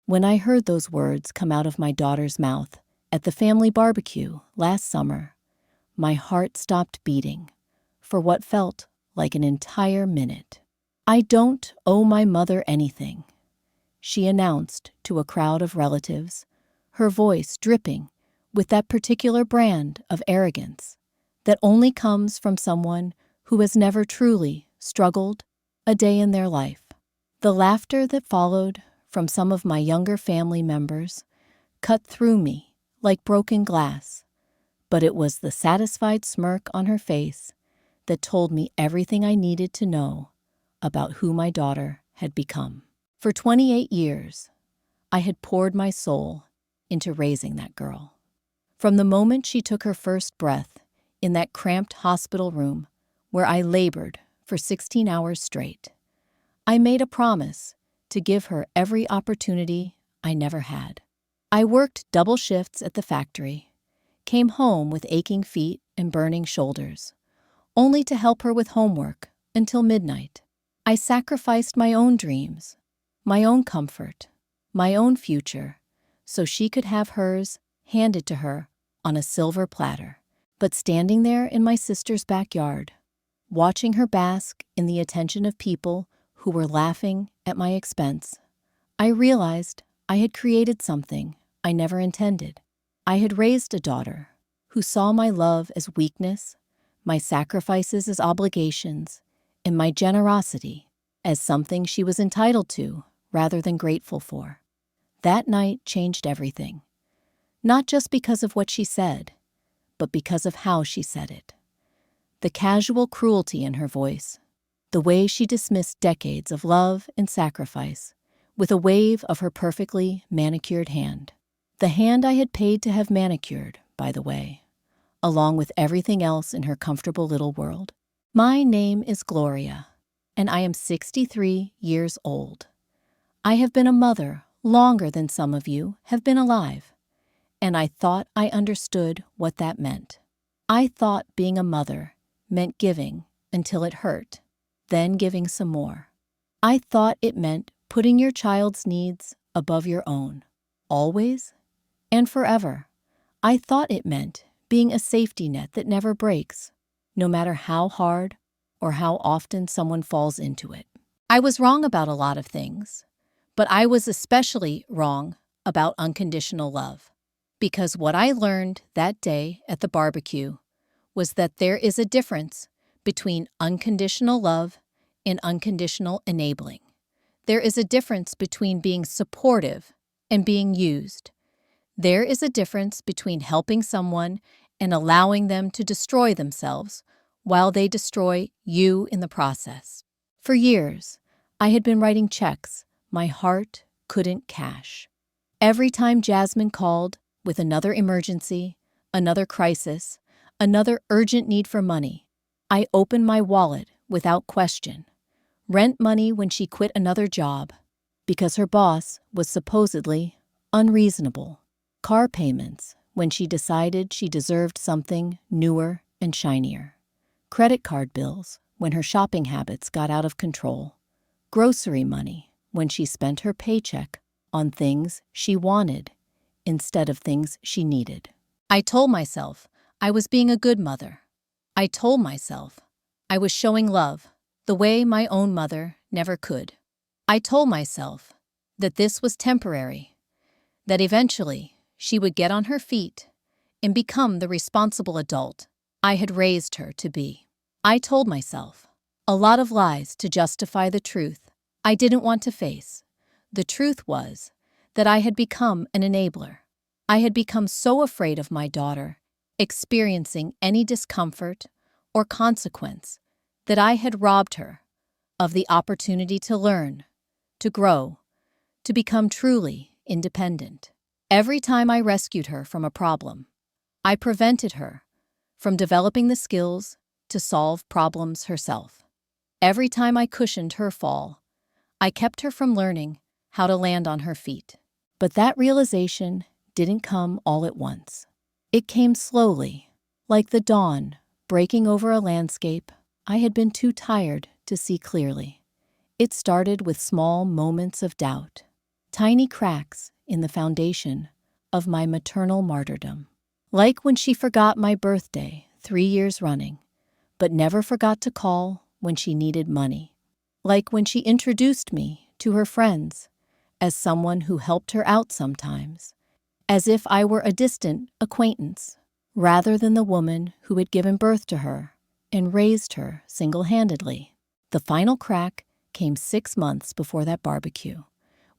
When I heard those words come out of my daughter's mouth at the family barbecue last summer, my heart stopped beating for what felt like an entire minute. "I don't owe my mother anything," she announced to a crowd of relatives, her voice dripping with that particular brand of arrogance that only comes from someone who has never truly struggled a day in their life. The laughter that followed from some of my younger family members cut through me like broken glass, but it was the satisfied smirk on her face that told me everything I needed to know about who my daughter had become. For 28 years, I had poured my soul into raising that girl. From the moment she took her first breath in that cramped hospital room where I labored for 16 hours straight, I made a promise to give her every opportunity I never had. I worked double shifts at the factory, came home with aching feet and burning shoulders, only to help her with homework until midnight. I sacrificed my own dreams, my own comfort, my own future, so she could have hers handed to her on a silver platter. But standing there in my sister's backyard, watching her bask in the attention of people who were laughing at my expense, I realized I had created something I never intended. I had raised a daughter who saw my love as weakness, my sacrifices as obligations, and my generosity as something she was entitled to rather than grateful for. That night changed everything, not just because of what she said, but because of how she said it. The casual cruelty in her voice, the way she dismissed decades of love and sacrifice with a wave of her perfectly manicured hand. The hand I had paid to have manicured, by the way, along with everything else in her comfortable little world. My name is Gloria, and I am 63 years old. I have been a mother longer than some of you have been alive, and I thought I understood what that meant. I thought being a mother meant giving until it hurt, then giving some more. I thought it meant putting your child's needs above your own, always and forever. I thought it meant being a safety net that never breaks, no matter how hard or how often someone falls into it. I was wrong about a lot of things, but I was especially wrong about unconditional love, because what I learned that day at the barbecue was that there is a difference between unconditional love and unconditional enabling. There is a difference between being supportive and being used. There is a difference between helping someone and allowing them to destroy themselves while they destroy you in the process. For years, I had been writing checks my heart couldn't cash. Every time Jasmine called with another emergency, another crisis, another urgent need for money, I opened my wallet without question. Rent money when she quit another job because her boss was supposedly unreasonable. Car payments when she decided she deserved something newer and shinier. Credit card bills when her shopping habits got out of control. Grocery money when she spent her paycheck on things she wanted instead of things she needed. I told myself I was being a good mother. I told myself I was showing love the way my own mother never could. I told myself that this was temporary, that eventually she would get on her feet and become the responsible adult I had raised her to be. I told myself a lot of lies to justify the truth I didn't want to face. The truth was that I had become an enabler. I had become so afraid of my daughter experiencing any discomfort or consequence that I had robbed her of the opportunity to learn, to grow, to become truly independent. Every time I rescued her from a problem, I prevented her from developing the skills to solve problems herself. Every time I cushioned her fall, I kept her from learning how to land on her feet. But that realization didn't come all at once. It came slowly, like the dawn breaking over a landscape I had been too tired to see clearly. It started with small moments of doubt. tiny cracks in the foundation of my maternal martyrdom. Like when she forgot my birthday 3 years running, but never forgot to call when she needed money. Like when she introduced me to her friends as someone who helped her out sometimes, as if I were a distant acquaintance, rather than the woman who had given birth to her and raised her single-handedly. The final crack came 6 months before that barbecue,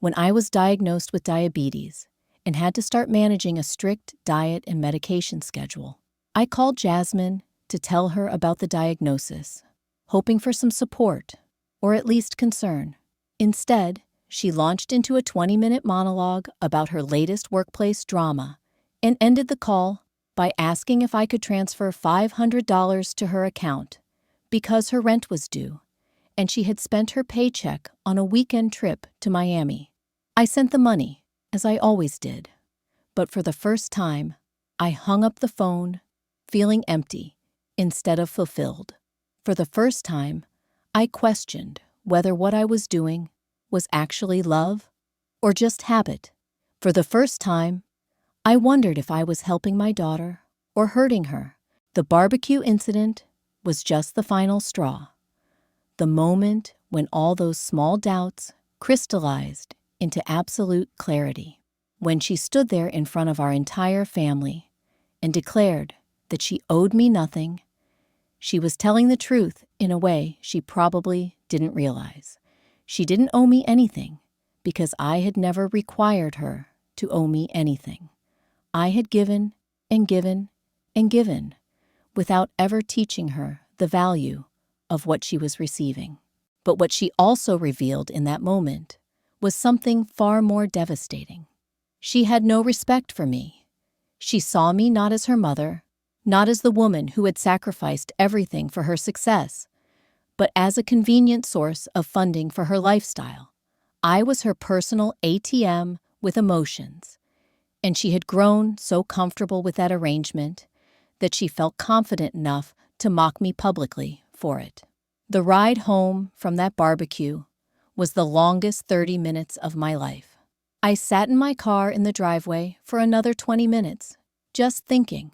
when I was diagnosed with diabetes and had to start managing a strict diet and medication schedule. I called Jasmine to tell her about the diagnosis, hoping for some support, or at least concern. Instead, she launched into a 20-minute monologue about her latest workplace drama and ended the call by asking if I could transfer $500 to her account because her rent was due and she had spent her paycheck on a weekend trip to Miami. I sent the money, as I always did, but for the first time, I hung up the phone, feeling empty instead of fulfilled. For the first time, I questioned whether what I was doing was actually love or just habit. For the first time, I wondered if I was helping my daughter or hurting her. The barbecue incident was just the final straw, the moment when all those small doubts crystallized into absolute clarity. When she stood there in front of our entire family and declared that she owed me nothing, she was telling the truth in a way she probably didn't realize. She didn't owe me anything because I had never required her to owe me anything. I had given and given and given without ever teaching her the value of what she was receiving. But what she also revealed in that moment was something far more devastating. She had no respect for me. She saw me not as her mother, not as the woman who had sacrificed everything for her success, but as a convenient source of funding for her lifestyle. I was her personal ATM with emotions, and she had grown so comfortable with that arrangement that she felt confident enough to mock me publicly for it. The ride home from that barbecue was the longest 30 minutes of my life. I sat in my car in the driveway for another 20 minutes, just thinking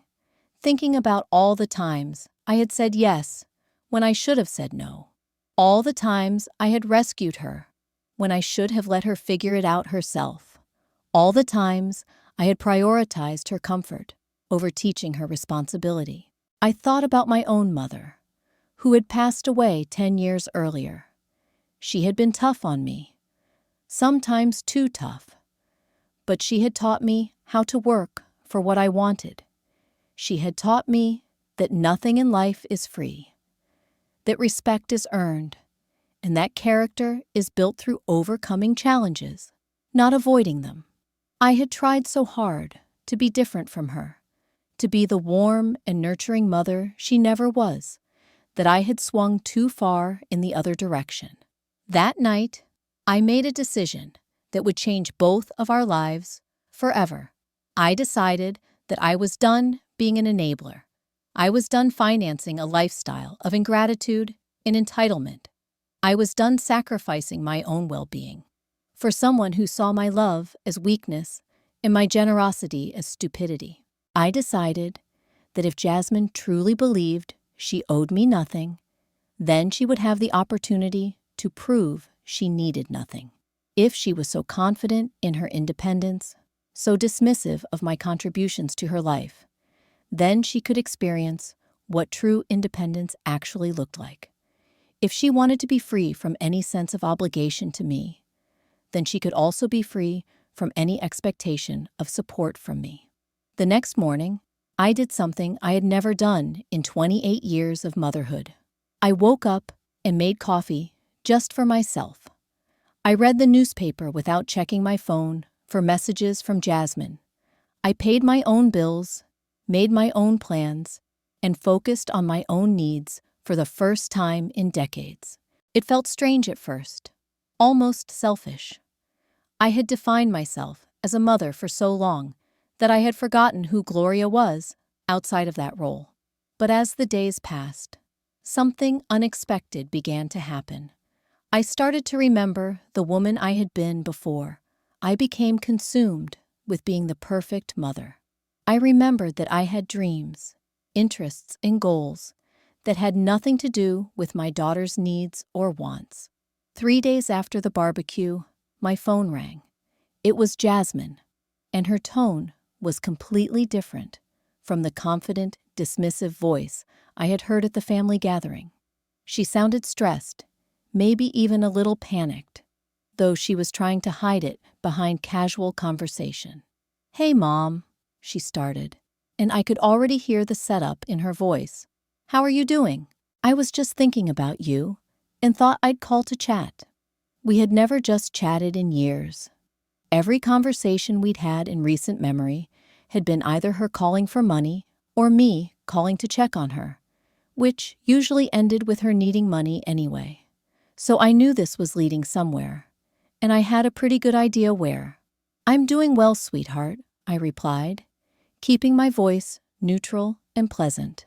about all the times I had said yes when I should have said no. All the times I had rescued her when I should have let her figure it out herself. All the times I had prioritized her comfort over teaching her responsibility. I thought about my own mother, who had passed away 10 years earlier. She had been tough on me, sometimes too tough, but she had taught me how to work for what I wanted. She had taught me that nothing in life is free, that respect is earned, and that character is built through overcoming challenges, not avoiding them. I had tried so hard to be different from her, to be the warm and nurturing mother she never was, that I had swung too far in the other direction. That night, I made a decision that would change both of our lives forever. I decided that I was done being an enabler. I was done financing a lifestyle of ingratitude and entitlement. I was done sacrificing my own well-being for someone who saw my love as weakness and my generosity as stupidity. I decided that if Jasmine truly believed she owed me nothing, then she would have the opportunity to prove she needed nothing. If she was so confident in her independence, so dismissive of my contributions to her life, then she could experience what true independence actually looked like. If she wanted to be free from any sense of obligation to me, then she could also be free from any expectation of support from me. The next morning, I did something I had never done in 28 years of motherhood. I woke up and made coffee just for myself. I read the newspaper without checking my phone for messages from Jasmine. I paid my own bills, made my own plans, and focused on my own needs for the first time in decades. It felt strange at first, almost selfish. I had defined myself as a mother for so long that I had forgotten who Gloria was outside of that role. But as the days passed, something unexpected began to happen. I started to remember the woman I had been before I became consumed with being the perfect mother. I remembered that I had dreams, interests, and goals that had nothing to do with my daughter's needs or wants. 3 days after the barbecue, my phone rang. It was Jasmine, and her tone was completely different from the confident, dismissive voice I had heard at the family gathering. She sounded stressed, maybe even a little panicked, though she was trying to hide it behind casual conversation. "Hey, Mom," she started, and I could already hear the setup in her voice. "How are you doing? I was just thinking about you and thought I'd call to chat." We had never just chatted in years. Every conversation we'd had in recent memory had been either her calling for money or me calling to check on her, which usually ended with her needing money anyway. So I knew this was leading somewhere, and I had a pretty good idea where. "I'm doing well, sweetheart," I replied, keeping my voice neutral and pleasant.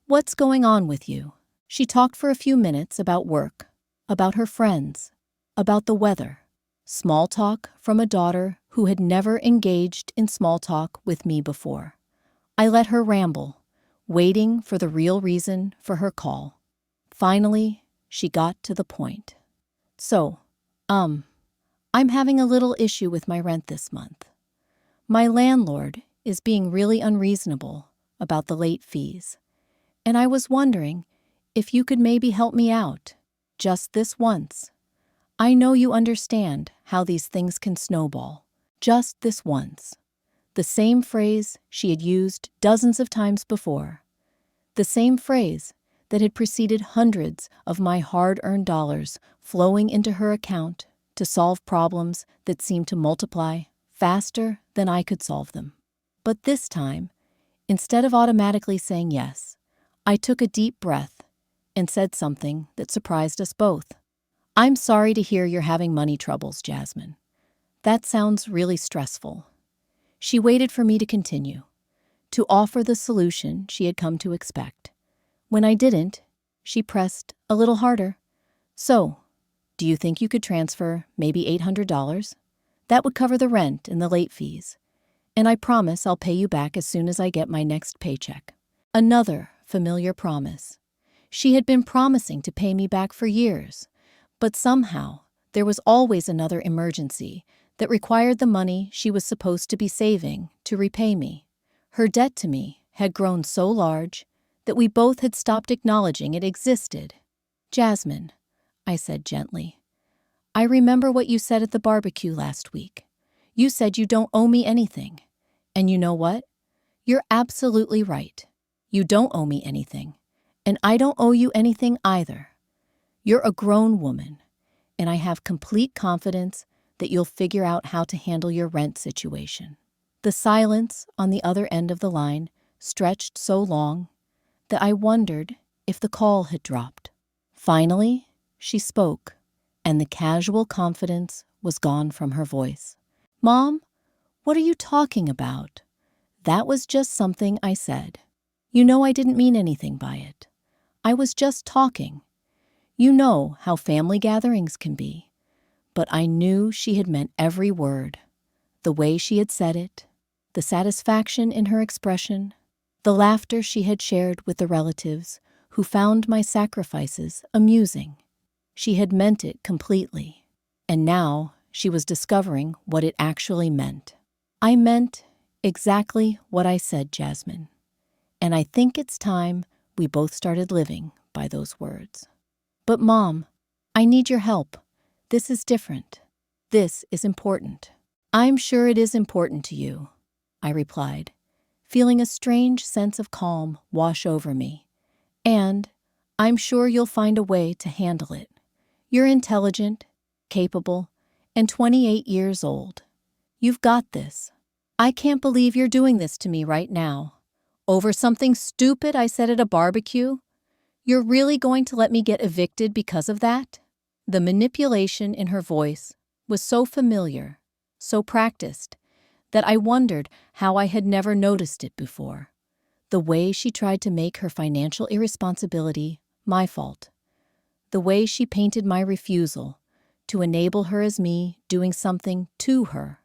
"What's going on with you?" She talked for a few minutes about work, about her friends, about the weather. Small talk from a daughter who had never engaged in small talk with me before. I let her ramble, waiting for the real reason for her call. Finally, she got to the point. "So, I'm having a little issue with my rent this month. My landlord is being really unreasonable about the late fees, and I was wondering if you could maybe help me out, just this once. I know you understand how these things can snowball. Just this once." The same phrase she had used dozens of times before. The same phrase that had preceded hundreds of my hard-earned dollars flowing into her account to solve problems that seemed to multiply faster than I could solve them. But this time, instead of automatically saying yes, I took a deep breath and said something that surprised us both. "I'm sorry to hear you're having money troubles, Jasmine. That sounds really stressful." She waited for me to continue, to offer the solution she had come to expect. When I didn't, she pressed a little harder. "So, do you think you could transfer maybe $800? That would cover the rent and the late fees. And I promise I'll pay you back as soon as I get my next paycheck." Another familiar promise. She had been promising to pay me back for years, but somehow there was always another emergency that required the money she was supposed to be saving to repay me. Her debt to me had grown so large that we both had stopped acknowledging it existed. "Jasmine," I said gently, "I remember what you said at the barbecue last week. You said you don't owe me anything. And you know what? You're absolutely right. You don't owe me anything. And I don't owe you anything either. You're a grown woman, and I have complete confidence that you'll figure out how to handle your rent situation." The silence on the other end of the line stretched so long that I wondered if the call had dropped. Finally, she spoke, and the casual confidence was gone from her voice. "Mom, what are you talking about?" That was just something I said. You know I didn't mean anything by it. I was just talking. You know how family gatherings can be. But I knew she had meant every word. The way she had said it, the satisfaction in her expression, the laughter she had shared with the relatives who found my sacrifices amusing. She had meant it completely, and now she was discovering what it actually meant. I meant exactly what I said, Jasmine, and I think it's time we both started living by those words. "But Mom, I need your help. This is different. This is important." "I'm sure it is important to you," I replied, feeling a strange sense of calm wash over me. "And I'm sure you'll find a way to handle it. You're intelligent, capable, and 28 years old. You've got this. I can't believe you're doing this to me right now. Over something stupid I said at a barbecue? You're really going to let me get evicted because of that?" The manipulation in her voice was so familiar, so practiced, that I wondered how I had never noticed it before. The way she tried to make her financial irresponsibility my fault. The way she painted my refusal to enable her as me doing something to her,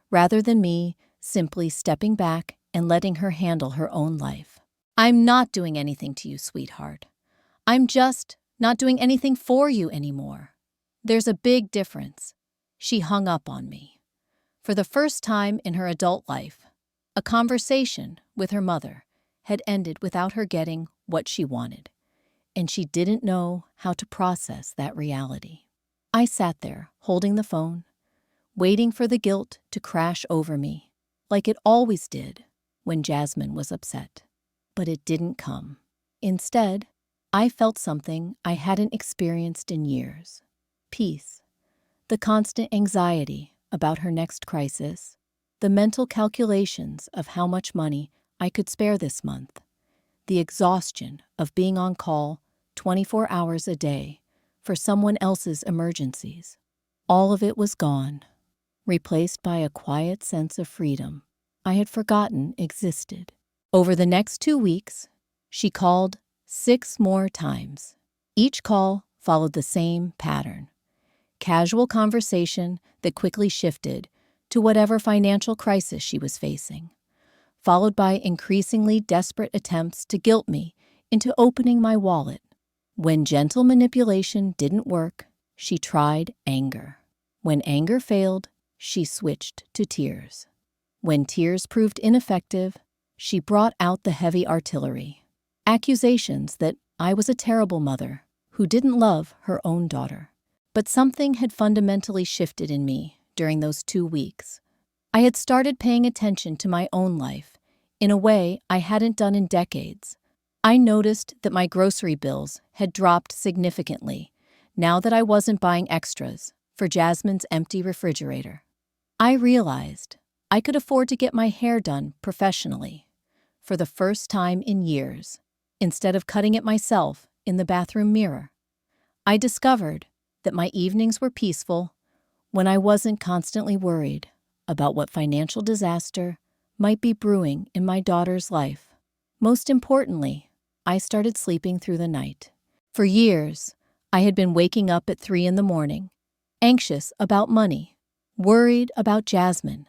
rather than me simply stepping back and letting her handle her own life. I'm not doing anything to you, sweetheart. I'm just not doing anything for you anymore. There's a big difference. She hung up on me. For the first time in her adult life, a conversation with her mother had ended without her getting what she wanted, and she didn't know how to process that reality. I sat there, holding the phone, waiting for the guilt to crash over me, like it always did when Jasmine was upset. But it didn't come. Instead, I felt something I hadn't experienced in years. Peace. The constant anxiety about her next crisis. The mental calculations of how much money I could spare this month. The exhaustion of being on call 24 hours a day for someone else's emergencies. All of it was gone, replaced by a quiet sense of freedom I had forgotten existed. Over the next 2 weeks, she called 6 more times. Each call followed the same pattern. Casual conversation that quickly shifted to whatever financial crisis she was facing, followed by increasingly desperate attempts to guilt me into opening my wallet. When gentle manipulation didn't work, she tried anger. When anger failed, she switched to tears. When tears proved ineffective, she brought out the heavy artillery. Accusations that I was a terrible mother who didn't love her own daughter. But something had fundamentally shifted in me during those 2 weeks. I had started paying attention to my own life in a way I hadn't done in decades. I noticed that my grocery bills had dropped significantly now that I wasn't buying extras for Jasmine's empty refrigerator. I realized I could afford to get my hair done professionally for the first time in years, instead of cutting it myself in the bathroom mirror. I discovered that my evenings were peaceful when I wasn't constantly worried about what financial disaster might be brewing in my daughter's life. Most importantly, I started sleeping through the night. For years, I had been waking up at 3 a.m, anxious about money, worried about Jasmine,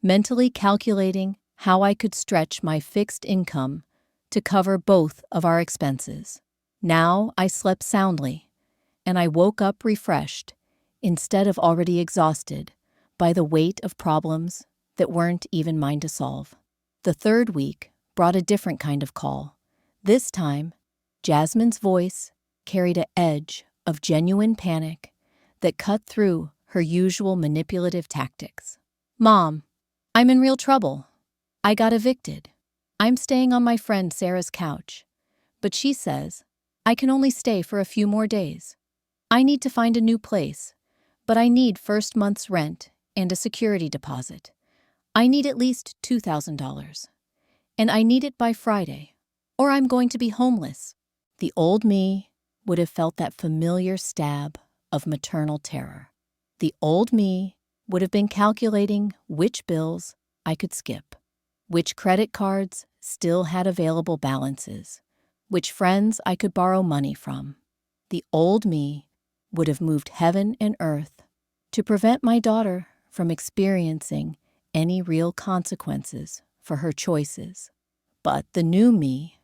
mentally calculating how I could stretch my fixed income to cover both of our expenses. Now I slept soundly, and I woke up refreshed instead of already exhausted by the weight of problems that weren't even mine to solve. The 3rd week brought a different kind of call. This time, Jasmine's voice carried an edge of genuine panic that cut through her usual manipulative tactics. "Mom, I'm in real trouble. I got evicted. I'm staying on my friend Sarah's couch, but she says I can only stay for a few more days. I need to find a new place, but I need first month's rent and a security deposit. I need at least $2,000, and I need it by Friday, or I'm going to be homeless." The old me would have felt that familiar stab of maternal terror. The old me would have been calculating which bills I could skip, which credit cards still had available balances, which friends I could borrow money from. The old me would have moved heaven and earth to prevent my daughter from experiencing any real consequences for her choices. But the new me,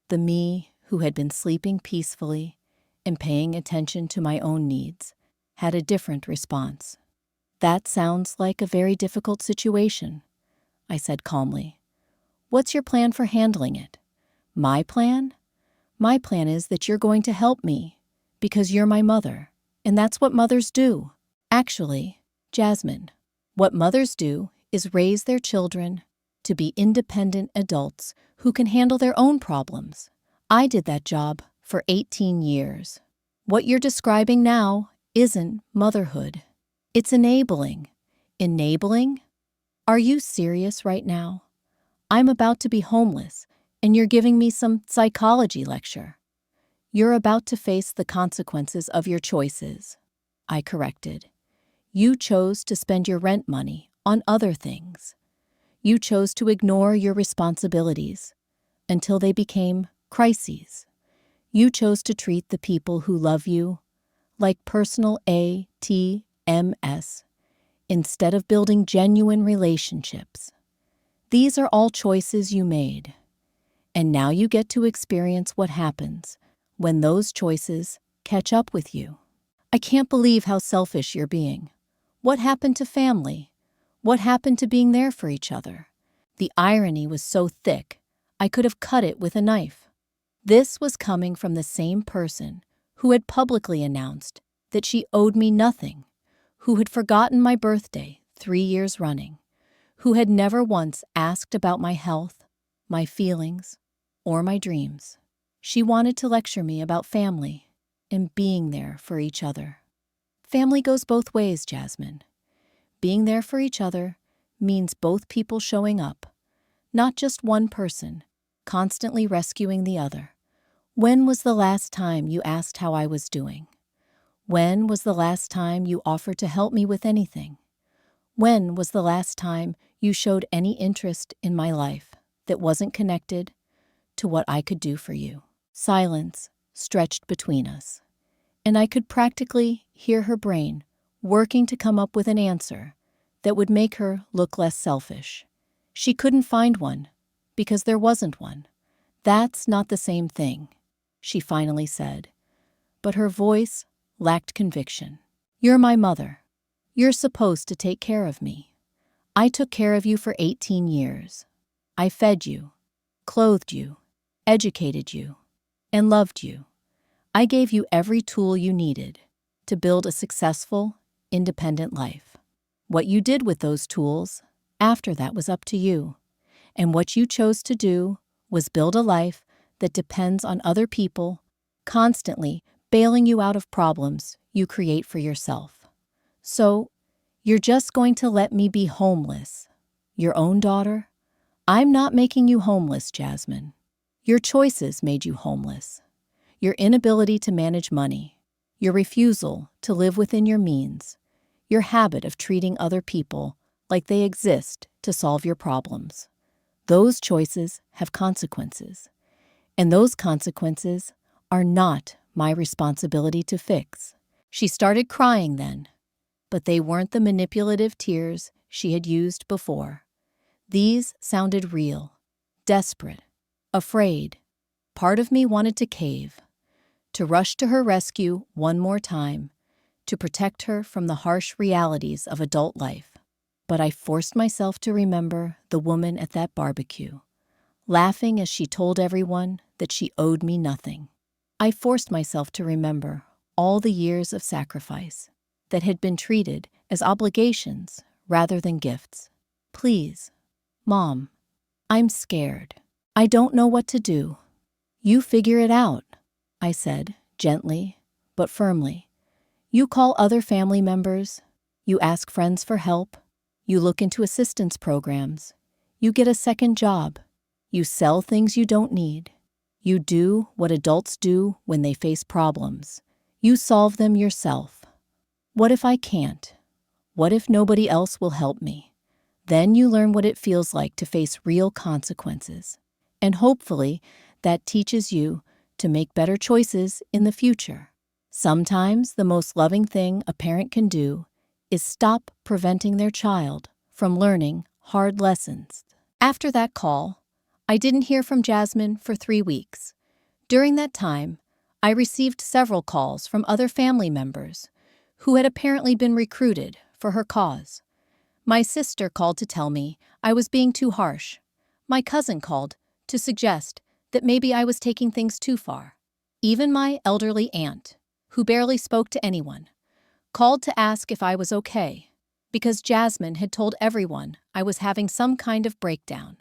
the me who had been sleeping peacefully and paying attention to my own needs, had a different response. "That sounds like a very difficult situation," I said calmly. "What's your plan for handling it?" "My plan? My plan is that you're going to help me because you're my mother, and that's what mothers do." Actually, Jasmine, what mothers do is raise their children to be independent adults who can handle their own problems. I did that job for 18 years. What you're describing now isn't motherhood. It's enabling. Enabling? Are you serious right now? I'm about to be homeless, and you're giving me some psychology lecture. "You're about to face the consequences of your choices," I corrected. "You chose to spend your rent money on other things. You chose to ignore your responsibilities until they became crises. You chose to treat the people who love you like personal ATMs, instead of building genuine relationships. These are all choices you made, and now you get to experience what happens when those choices catch up with you. I can't believe how selfish you're being. What happened to family? What happened to being there for each other? The irony was so thick, I could have cut it with a knife. This was coming from the same person who had publicly announced that she owed me nothing, who had forgotten my birthday 3 years running, who had never once asked about my health, my feelings, or my dreams. She wanted to lecture me about family and being there for each other. Family goes both ways, Jasmine. Being there for each other means both people showing up, not just one person, constantly rescuing the other. When was the last time you asked how I was doing? When was the last time you offered to help me with anything? When was the last time you showed any interest in my life that wasn't connected to what I could do for you? Silence stretched between us, and I could practically hear her brain working to come up with an answer that would make her look less selfish. She couldn't find one because there wasn't one. That's not the same thing, she finally said, but her voice lacked conviction. You're my mother. You're supposed to take care of me. I took care of you for 18 years. I fed you, clothed you, educated you, and loved you. I gave you every tool you needed to build a successful, independent life. What you did with those tools after that was up to you. And what you chose to do was build a life that depends on other people, constantly bailing you out of problems you create for yourself. So, you're just going to let me be homeless, your own daughter? I'm not making you homeless, Jasmine. Your choices made you homeless. Your inability to manage money, your refusal to live within your means, your habit of treating other people like they exist to solve your problems. Those choices have consequences, and those consequences are not my responsibility to fix. She started crying then, but they weren't the manipulative tears she had used before. These sounded real, desperate, afraid. Part of me wanted to cave, to rush to her rescue one more time, to protect her from the harsh realities of adult life. But I forced myself to remember the woman at that barbecue, laughing as she told everyone that she owed me nothing. I forced myself to remember all the years of sacrifice that had been treated as obligations rather than gifts. Please, Mom, I'm scared. I don't know what to do. You figure it out, I said, gently but firmly. You call other family members. You ask friends for help. You look into assistance programs. You get a second job. You sell things you don't need. You do what adults do when they face problems. You solve them yourself. What if I can't? What if nobody else will help me? Then you learn what it feels like to face real consequences. And hopefully, that teaches you to make better choices in the future. Sometimes the most loving thing a parent can do is stop preventing their child from learning hard lessons. After that call, I didn't hear from Jasmine for 3 weeks. During that time, I received several calls from other family members who had apparently been recruited for her cause. My sister called to tell me I was being too harsh. My cousin called to suggest that maybe I was taking things too far. Even my elderly aunt, who barely spoke to anyone, called to ask if I was okay, because Jasmine had told everyone I was having some kind of breakdown.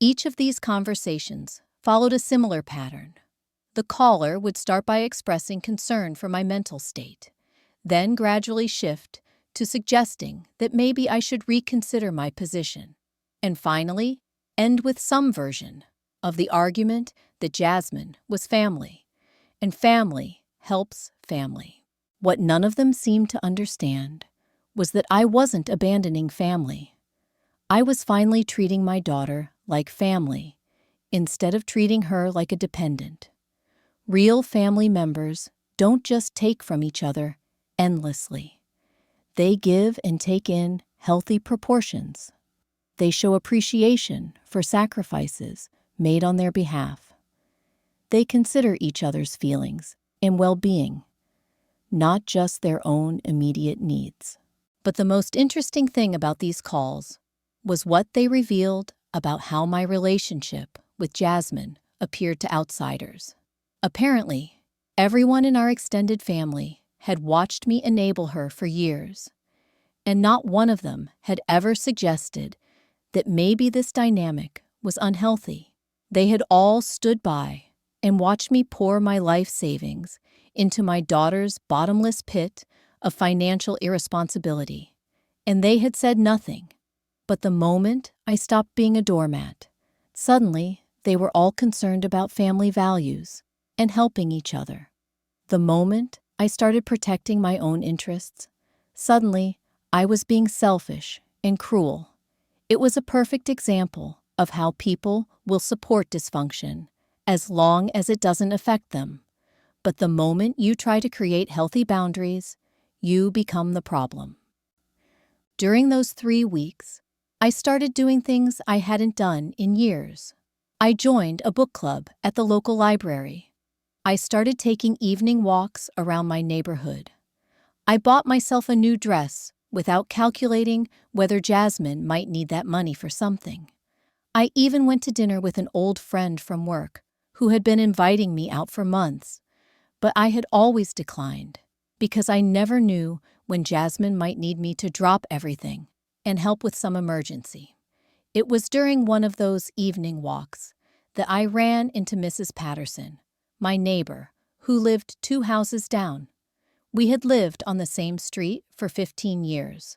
Each of these conversations followed a similar pattern. The caller would start by expressing concern for my mental state, then gradually shift to suggesting that maybe I should reconsider my position, and finally end with some version of the argument that Jasmine was family, and family helps family. What none of them seemed to understand was that I wasn't abandoning family. I was finally treating my daughter like family instead of treating her like a dependent. Real family members don't just take from each other endlessly. They give and take in healthy proportions. They show appreciation for sacrifices made on their behalf. They consider each other's feelings and well-being, not just their own immediate needs. But the most interesting thing about these calls was what they revealed about how my relationship with Jasmine appeared to outsiders. Apparently, everyone in our extended family had watched me enable her for years, and not one of them had ever suggested that maybe this dynamic was unhealthy. They had all stood by and watched me pour my life savings into my daughter's bottomless pit of financial irresponsibility, and they had said nothing. But the moment I stopped being a doormat, suddenly they were all concerned about family values and helping each other. The moment I started protecting my own interests, suddenly I was being selfish and cruel. It was a perfect example of how people will support dysfunction as long as it doesn't affect them. But the moment you try to create healthy boundaries, you become the problem. During those 3 weeks, I started doing things I hadn't done in years. I joined a book club at the local library. I started taking evening walks around my neighborhood. I bought myself a new dress without calculating whether Jasmine might need that money for something. I even went to dinner with an old friend from work who had been inviting me out for months, but I had always declined because I never knew when Jasmine might need me to drop everything and help with some emergency. It was during one of those evening walks that I ran into Mrs. Patterson, my neighbor, who lived 2 houses down. We had lived on the same street for 15 years,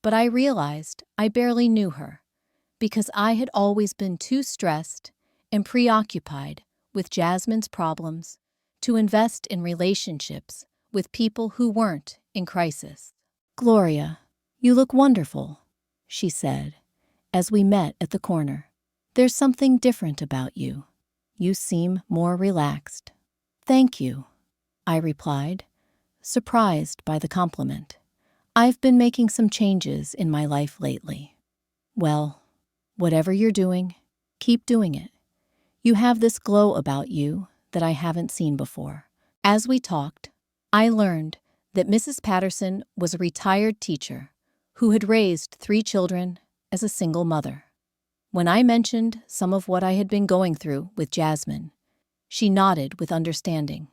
but I realized I barely knew her because I had always been too stressed and preoccupied with Jasmine's problems to invest in relationships with people who weren't in crisis. "Gloria, you look wonderful," she said, as we met at the corner. "There's something different about you. You seem more relaxed." "Thank you," I replied, surprised by the compliment. "I've been making some changes in my life lately." "Well, whatever you're doing, keep doing it. You have this glow about you that I haven't seen before." As we talked, I learned that Mrs. Patterson was a retired teacher who had raised 3 children as a single mother. When I mentioned some of what I had been going through with Jasmine, she nodded with understanding.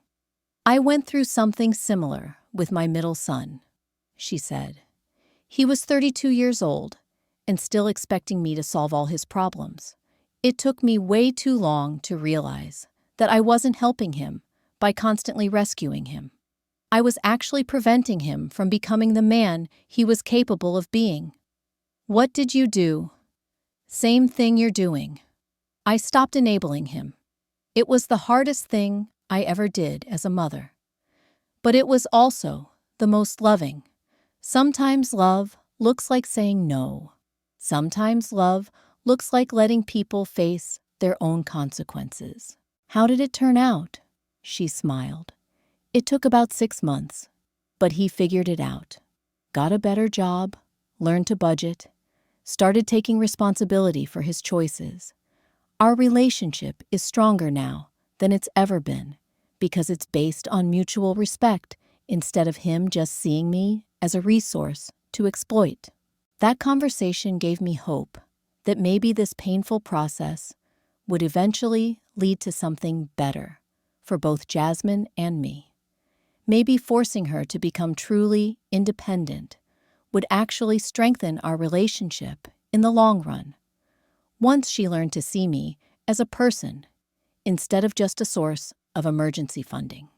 "I went through something similar with my middle son," she said. "He was 32 years old and still expecting me to solve all his problems. It took me way too long to realize that I wasn't helping him by constantly rescuing him. I was actually preventing him from becoming the man he was capable of being." "What did you do?" "Same thing you're doing. I stopped enabling him. It was the hardest thing I ever did as a mother. But it was also the most loving. Sometimes love looks like saying no. Sometimes love looks like letting people face their own consequences." "How did it turn out?" She smiled. "It took about 6 months, but he figured it out. Got a better job, learned to budget, started taking responsibility for his choices. Our relationship is stronger now than it's ever been because it's based on mutual respect instead of him just seeing me as a resource to exploit." That conversation gave me hope that maybe this painful process would eventually lead to something better for both Jasmine and me. Maybe forcing her to become truly independent would actually strengthen our relationship in the long run, once she learned to see me as a person instead of just a source of emergency funding.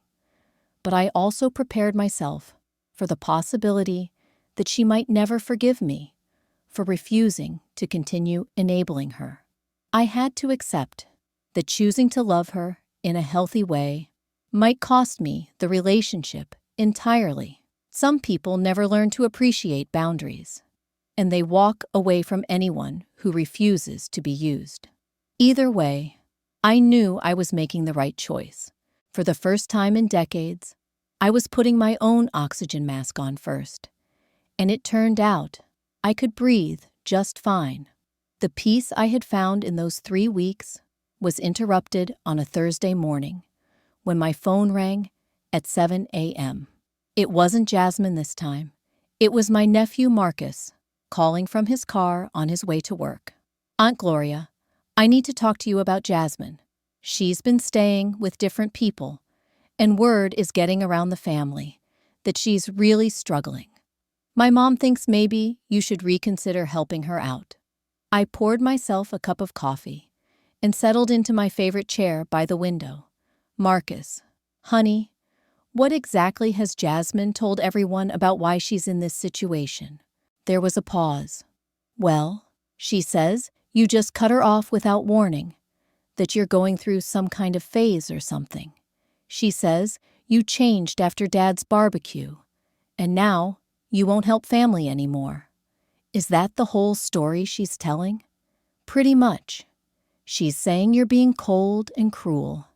But I also prepared myself for the possibility that she might never forgive me for refusing to continue enabling her. I had to accept that choosing to love her in a healthy way might cost me the relationship entirely. Some people never learn to appreciate boundaries, and they walk away from anyone who refuses to be used. Either way, I knew I was making the right choice. For the first time in decades, I was putting my own oxygen mask on first, and it turned out I could breathe just fine. The peace I had found in those 3 weeks was interrupted on a Thursday morning when my phone rang at 7 a.m. It wasn't Jasmine this time. It was my nephew Marcus, calling from his car on his way to work. "Aunt Gloria, I need to talk to you about Jasmine. She's been staying with different people, and word is getting around the family that she's really struggling. My mom thinks maybe you should reconsider helping her out." I poured myself a cup of coffee and settled into my favorite chair by the window. "Marcus, honey, what exactly has Jasmine told everyone about why she's in this situation?" There was a pause. "Well, she says you just cut her off without warning, that you're going through some kind of phase or something. She says you changed after Dad's barbecue, and now you won't help family anymore." Is that the whole story she's telling? Pretty much. She's saying you're being cold and cruel,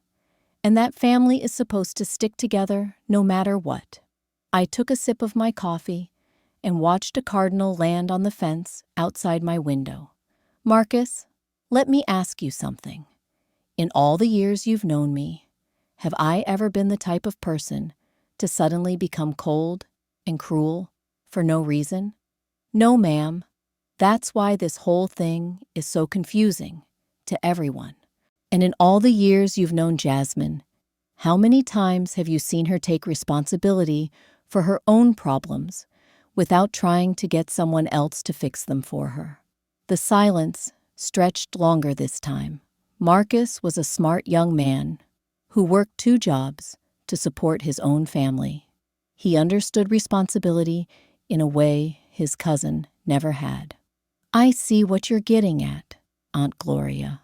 and that family is supposed to stick together no matter what. I took a sip of my coffee and watched a cardinal land on the fence outside my window. "Marcus, let me ask you something. In all the years you've known me, have I ever been the type of person to suddenly become cold and cruel for no reason?" "No, ma'am. That's why this whole thing is so confusing to everyone. And in all the years you've known Jasmine, how many times have you seen her take responsibility for her own problems without trying to get someone else to fix them for her?" The silence stretched longer this time. Marcus was a smart young man who worked 2 jobs to support his own family. He understood responsibility in a way his cousin never had. "I see what you're getting at, Aunt Gloria.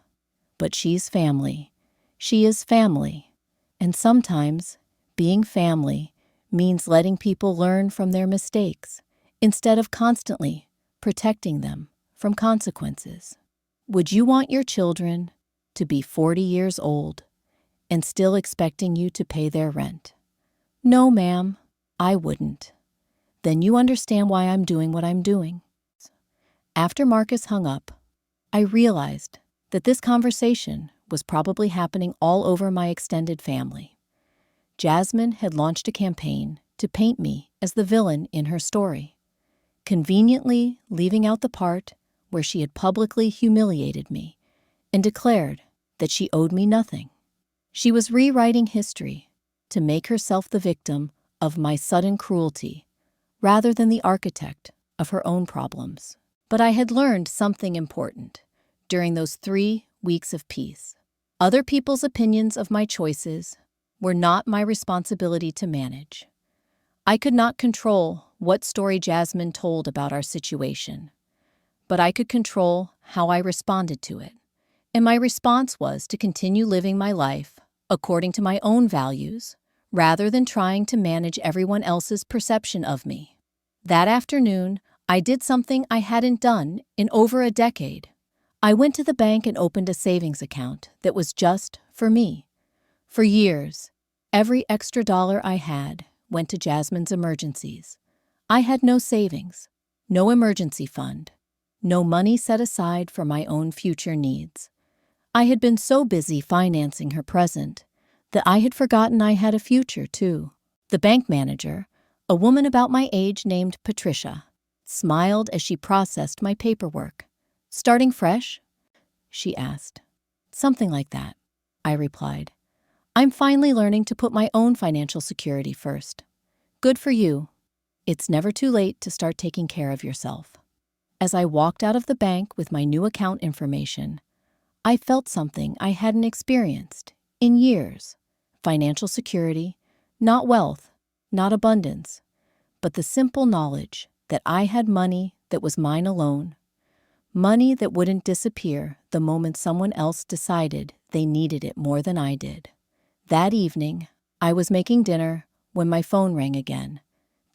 But she's family. She is family. And sometimes being family means letting people learn from their mistakes instead of constantly protecting them from consequences. Would you want your children to be 40 years old and still expecting you to pay their rent?" "No, ma'am, I wouldn't." "Then you understand why I'm doing what I'm doing." After Marcus hung up, I realized that this conversation was probably happening all over my extended family. Jasmine had launched a campaign to paint me as the villain in her story, conveniently leaving out the part where she had publicly humiliated me and declared that she owed me nothing. She was rewriting history to make herself the victim of my sudden cruelty rather than the architect of her own problems. But I had learned something important during those 3 weeks of peace. Other people's opinions of my choices were not my responsibility to manage. I could not control what story Jasmine told about our situation, but I could control how I responded to it. And my response was to continue living my life according to my own values, rather than trying to manage everyone else's perception of me. That afternoon, I did something I hadn't done in over a decade. I went to the bank and opened a savings account that was just for me. For years, every extra dollar I had went to Jasmine's emergencies. I had no savings, no emergency fund, no money set aside for my own future needs. I had been so busy financing her present that I had forgotten I had a future, too. The bank manager, a woman about my age named Patricia, smiled as she processed my paperwork. "Starting fresh?" she asked. "Something like that," I replied. "I'm finally learning to put my own financial security first." "Good for you. It's never too late to start taking care of yourself." As I walked out of the bank with my new account information, I felt something I hadn't experienced in years. Financial security, not wealth, not abundance, but the simple knowledge that I had money that was mine alone, money that wouldn't disappear the moment someone else decided they needed it more than I did. That evening, I was making dinner when my phone rang again.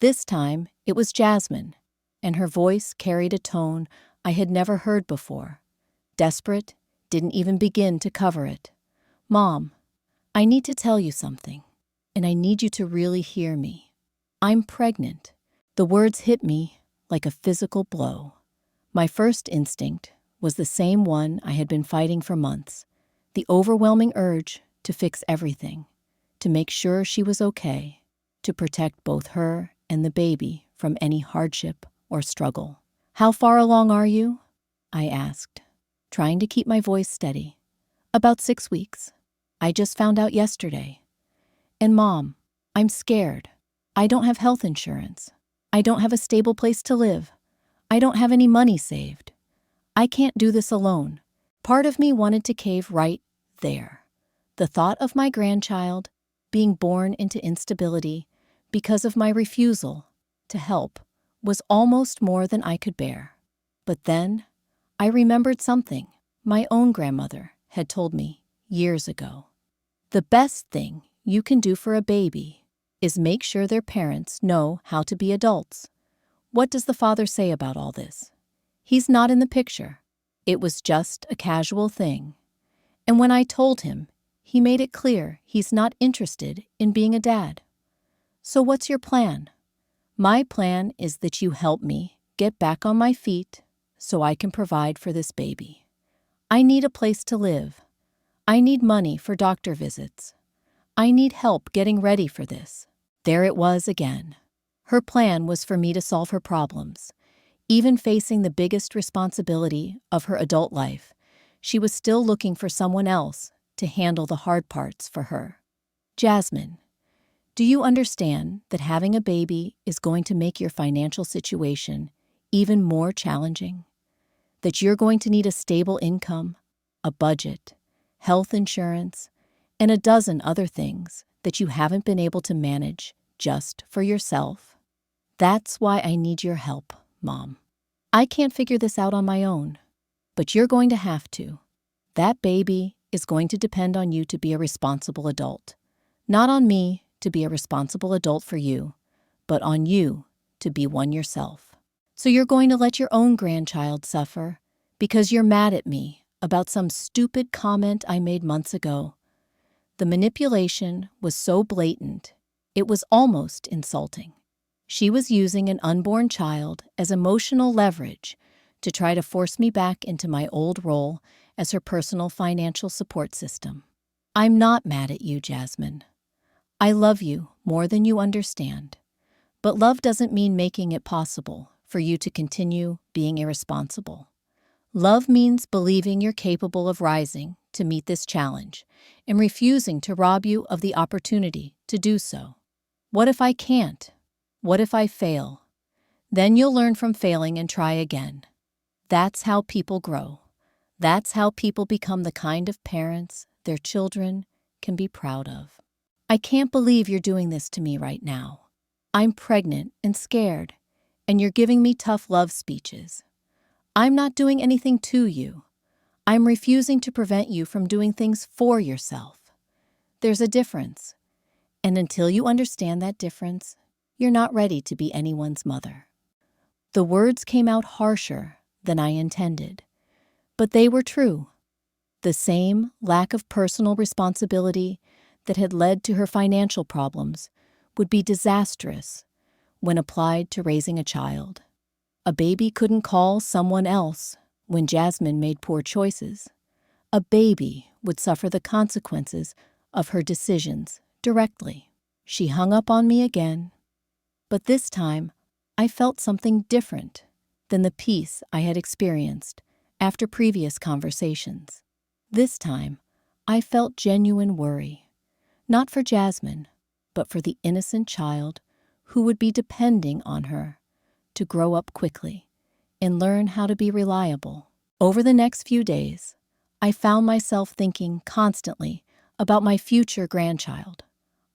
This time, it was Jasmine, and her voice carried a tone I had never heard before. Desperate, didn't even begin to cover it. "Mom, I need to tell you something." and I need you to really hear me. I'm pregnant." The words hit me like a physical blow. My first instinct was the same one I had been fighting for months, the overwhelming urge to fix everything, to make sure she was okay, to protect both her and the baby from any hardship or struggle. "How far along are you?" I asked, trying to keep my voice steady. "About 6 weeks. I just found out yesterday. And Mom, I'm scared. I don't have health insurance. I don't have a stable place to live. I don't have any money saved. I can't do this alone." Part of me wanted to cave right there. The thought of my grandchild being born into instability because of my refusal to help was almost more than I could bear. But then I remembered something my own grandmother had told me years ago. The best thing you can do for a baby is make sure their parents know how to be adults. What does the father say about all this? He's not in the picture. It was just a casual thing. And when I told him, he made it clear he's not interested in being a dad. "So what's your plan?" "My plan is that you help me get back on my feet so I can provide for this baby. I need a place to live. I need money for doctor visits. I need help getting ready for this." There it was again. Her plan was for me to solve her problems. Even facing the biggest responsibility of her adult life, she was still looking for someone else to handle the hard parts for her. "Jasmine, do you understand that having a baby is going to make your financial situation even more challenging? That you're going to need a stable income, a budget, health insurance, and a dozen other things that you haven't been able to manage just for yourself? That's why I need your help, Mom. I can't figure this out on my own, but you're going to have to. That baby is going to depend on you to be a responsible adult. Not on me to be a responsible adult for you, but on you to be one yourself. So you're going to let your own grandchild suffer because you're mad at me about some stupid comment I made months ago. The manipulation was so blatant, it was almost insulting. She was using an unborn child as emotional leverage to try to force me back into my old role as her personal financial support system. I'm not mad at you, Jasmine. I love you more than you understand. But love doesn't mean making it possible for you to continue being irresponsible. Love means believing you're capable of rising to meet this challenge and refusing to rob you of the opportunity to do so. What if I can't? What if I fail? Then you'll learn from failing and try again. That's how people grow. That's how people become the kind of parents their children can be proud of. I can't believe you're doing this to me right now. I'm pregnant and scared, and you're giving me tough love speeches. I'm not doing anything to you. I'm refusing to prevent you from doing things for yourself. There's a difference, and until you understand that difference, you're not ready to be anyone's mother. The words came out harsher than I intended, but they were true. The same lack of personal responsibility that had led to her financial problems would be disastrous when applied to raising a child. A baby couldn't call someone else when Jasmine made poor choices. A baby would suffer the consequences of her decisions directly. She hung up on me again, but this time I felt something different than the peace I had experienced after previous conversations. This time, I felt genuine worry, not for Jasmine, but for the innocent child who would be depending on her to grow up quickly and learn how to be reliable. Over the next few days, I found myself thinking constantly about my future grandchild.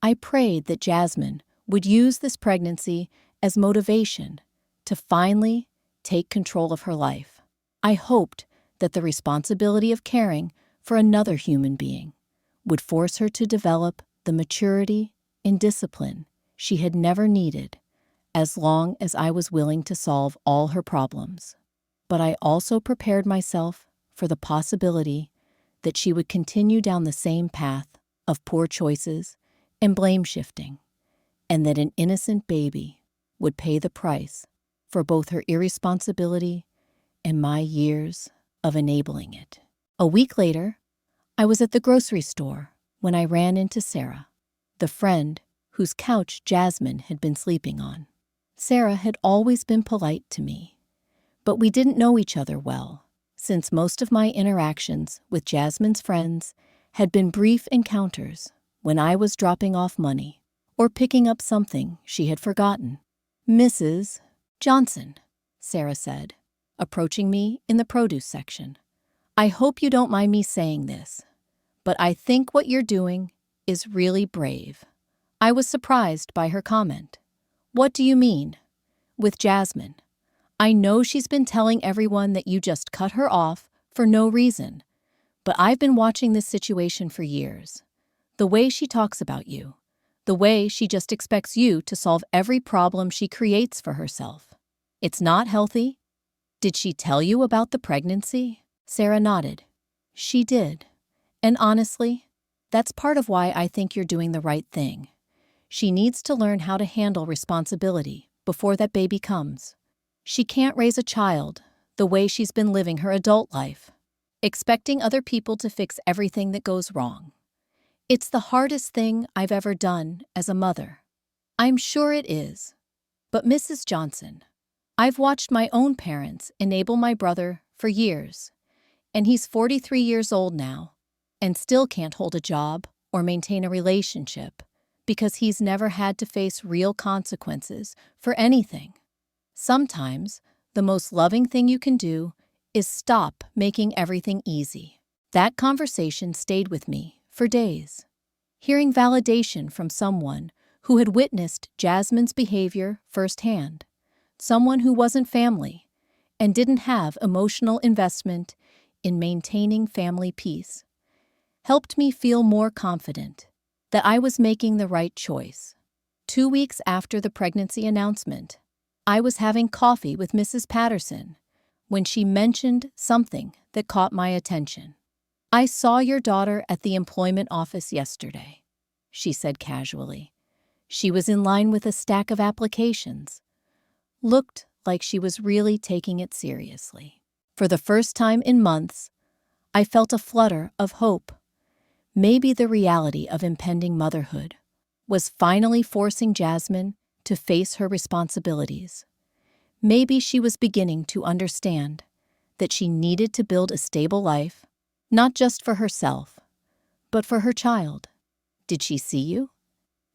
I prayed that Jasmine would use this pregnancy as motivation to finally take control of her life. I hoped that the responsibility of caring for another human being would force her to develop the maturity and discipline she had never needed as long as I was willing to solve all her problems. But I also prepared myself for the possibility that she would continue down the same path of poor choices and blame shifting, and that an innocent baby would pay the price for both her irresponsibility and my years of enabling it. A week later, I was at the grocery store when I ran into Sarah, the friend whose couch Jasmine had been sleeping on. Sarah had always been polite to me, but we didn't know each other well, since most of my interactions with Jasmine's friends had been brief encounters when I was dropping off money or picking up something she had forgotten. "Mrs. Johnson," Sarah said, approaching me in the produce section. "I hope you don't mind me saying this, but I think what you're doing is really brave." I was surprised by her comment. "What do you mean?" "With Jasmine. I know she's been telling everyone that you just cut her off for no reason, but I've been watching this situation for years. The way she talks about you, the way she just expects you to solve every problem she creates for herself. It's not healthy." "Did she tell you about the pregnancy?" Sarah nodded. "She did. And honestly, that's part of why I think you're doing the right thing. She needs to learn how to handle responsibility before that baby comes. She can't raise a child the way she's been living her adult life, expecting other people to fix everything that goes wrong. It's the hardest thing I've ever done as a mother." "I'm sure it is. But Mrs. Johnson, I've watched my own parents enable my brother for years, and he's 43 years old now and still can't hold a job or maintain a relationship because he's never had to face real consequences for anything. Sometimes the most loving thing you can do is stop making everything easy." That conversation stayed with me for days. Hearing validation from someone who had witnessed Jasmine's behavior firsthand, someone who wasn't family and didn't have emotional investment in maintaining family peace, helped me feel more confident that I was making the right choice. 2 weeks after the pregnancy announcement, I was having coffee with Mrs. Patterson when she mentioned something that caught my attention. "I saw your daughter at the employment office yesterday," she said casually. "She was in line with a stack of applications. Looked like she was really taking it seriously." For the first time in months, I felt a flutter of hope. Maybe the reality of impending motherhood was finally forcing Jasmine to face her responsibilities. Maybe she was beginning to understand that she needed to build a stable life, not just for herself, but for her child. "Did she see you?"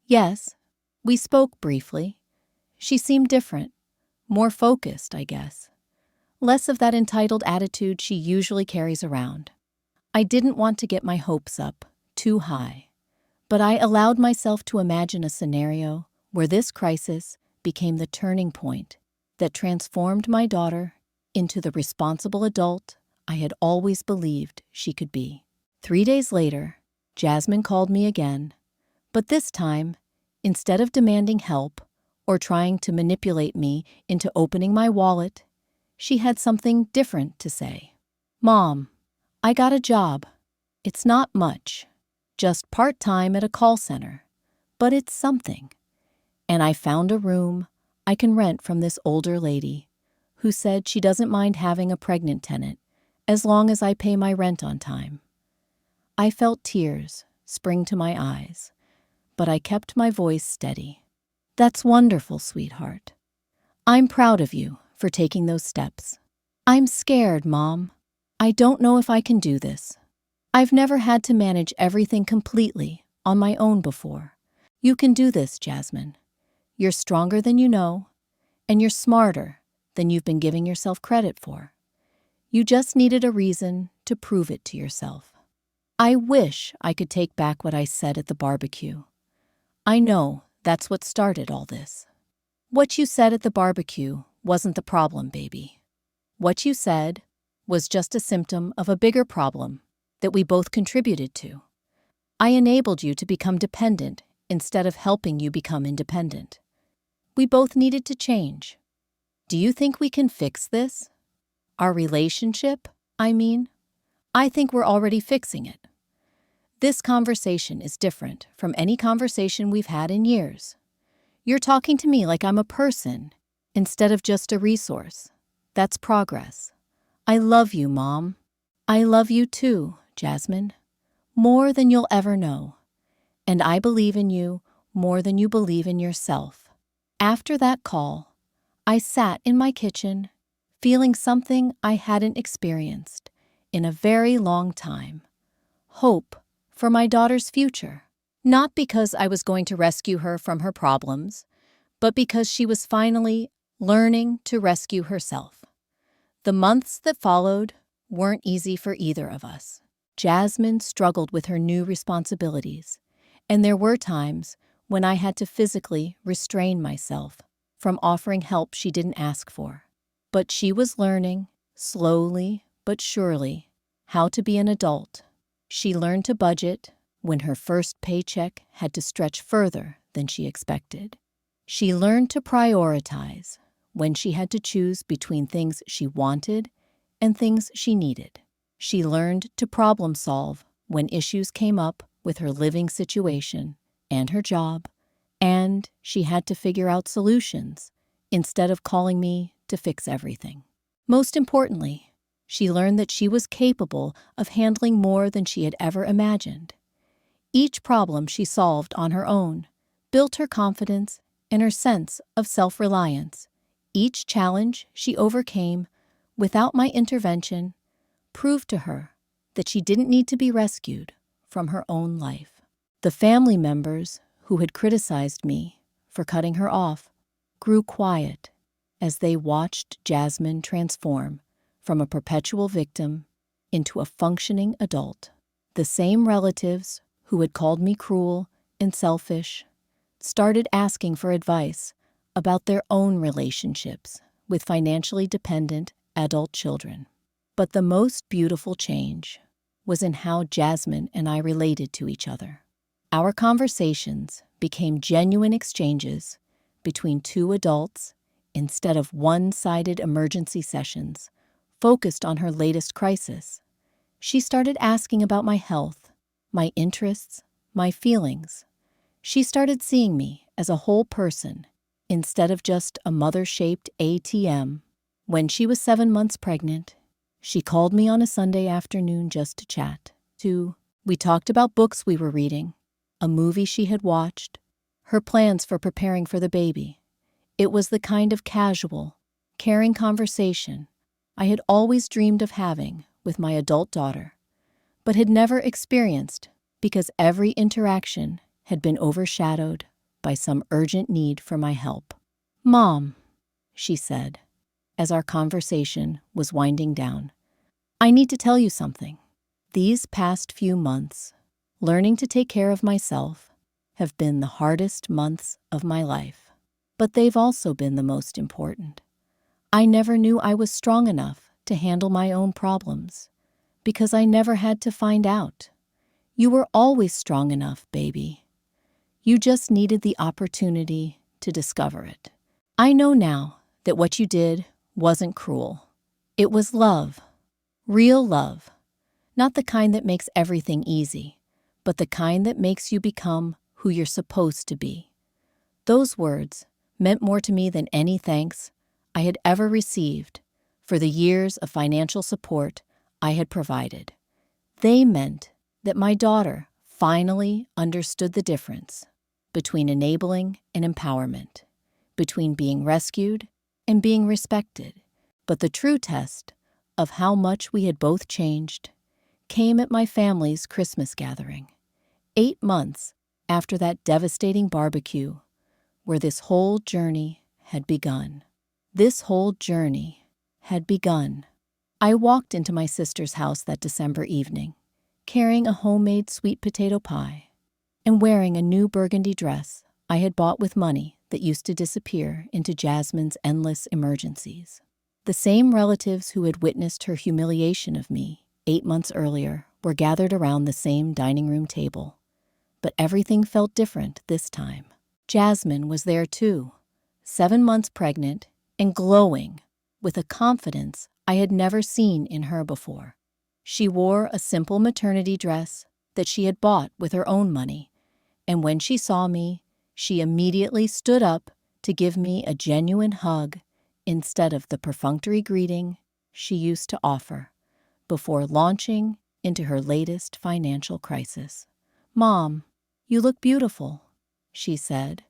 "Yes. We spoke briefly. She seemed different, more focused, I guess. Less of that entitled attitude she usually carries around." I didn't want to get my hopes up too high, but I allowed myself to imagine a scenario where this crisis became the turning point that transformed my daughter into the responsible adult I had always believed she could be. 3 days later, Jasmine called me again, but this time, instead of demanding help or trying to manipulate me into opening my wallet, she had something different to say. "Mom, I got a job. It's not much, just part-time at a call center, but it's something. And I found a room I can rent from this older lady who said she doesn't mind having a pregnant tenant as long as I pay my rent on time." I felt tears spring to my eyes, but I kept my voice steady. "That's wonderful, sweetheart. I'm proud of you for taking those steps." "I'm scared, Mom. I don't know if I can do this. I've never had to manage everything completely on my own before." "You can do this, Jasmine. You're stronger than you know, and you're smarter than you've been giving yourself credit for. You just needed a reason to prove it to yourself." I wish I could take back what I said at the barbecue. I know that's what started all this. "What you said at the barbecue wasn't the problem, baby. What you said was just a symptom of a bigger problem that we both contributed to. I enabled you to become dependent instead of helping you become independent. We both needed to change. Do you think we can fix this? Our relationship, I mean? I think we're already fixing it. This conversation is different from any conversation we've had in years. You're talking to me like I'm a person instead of just a resource. That's progress. I love you, Mom. I love you too, Jasmine, more than you'll ever know. And I believe in you more than you believe in yourself. After that call, I sat in my kitchen, feeling something I hadn't experienced in a very long time. Hope for my daughter's future. Not because I was going to rescue her from her problems, but because she was finally learning to rescue herself. The months that followed weren't easy for either of us. Jasmine struggled with her new responsibilities, and there were times when I had to physically restrain myself from offering help she didn't ask for. But she was learning, slowly but surely, how to be an adult. She learned to budget when her first paycheck had to stretch further than she expected. She learned to prioritize when she had to choose between things she wanted and things she needed. She learned to problem solve when issues came up with her living situation and her job, and she had to figure out solutions instead of calling me to fix everything. Most importantly, she learned that she was capable of handling more than she had ever imagined. Each problem she solved on her own built her confidence and her sense of self-reliance. Each challenge she overcame without my intervention proved to her that she didn't need to be rescued from her own life. The family members who had criticized me for cutting her off grew quiet as they watched Jasmine transform from a perpetual victim into a functioning adult. The same relatives who had called me cruel and selfish started asking for advice about their own relationships with financially dependent adult children. But the most beautiful change was in how Jasmine and I related to each other. Our conversations became genuine exchanges between two adults instead of one-sided emergency sessions focused on her latest crisis. She started asking about my health, my interests, my feelings. She started seeing me as a whole person instead of just a mother-shaped ATM. When she was 7 months pregnant, she called me on a Sunday afternoon just to chat. We talked about books we were reading, a movie she had watched, her plans for preparing for the baby. It was the kind of casual, caring conversation I had always dreamed of having with my adult daughter, but had never experienced because every interaction had been overshadowed by some urgent need for my help. "Mom," she said, as our conversation was winding down, "I need to tell you something. These past few months, learning to take care of myself, have been the hardest months of my life. But they've also been the most important. I never knew I was strong enough to handle my own problems because I never had to find out. You were always strong enough, baby. You just needed the opportunity to discover it. I know now that what you did wasn't cruel. It was love, real love, not the kind that makes everything easy, but the kind that makes you become who you're supposed to be." Those words meant more to me than any thanks I had ever received for the years of financial support I had provided. They meant that my daughter finally understood the difference between enabling and empowerment, between being rescued and being respected. But the true test of how much we had both changed came at my family's Christmas gathering, 8 months after that devastating barbecue where this whole journey had begun. This whole journey had begun. I walked into my sister's house that December evening, carrying a homemade sweet potato pie and wearing a new burgundy dress I had bought with money that used to disappear into Jasmine's endless emergencies. The same relatives who had witnessed her humiliation of me 8 months earlier were gathered around the same dining room table. But everything felt different this time. Jasmine was there too, 7 months pregnant and glowing with a confidence I had never seen in her before. She wore a simple maternity dress that she had bought with her own money, and when she saw me, she immediately stood up to give me a genuine hug instead of the perfunctory greeting she used to offer before launching into her latest financial crisis. "Mom, you look beautiful," she said,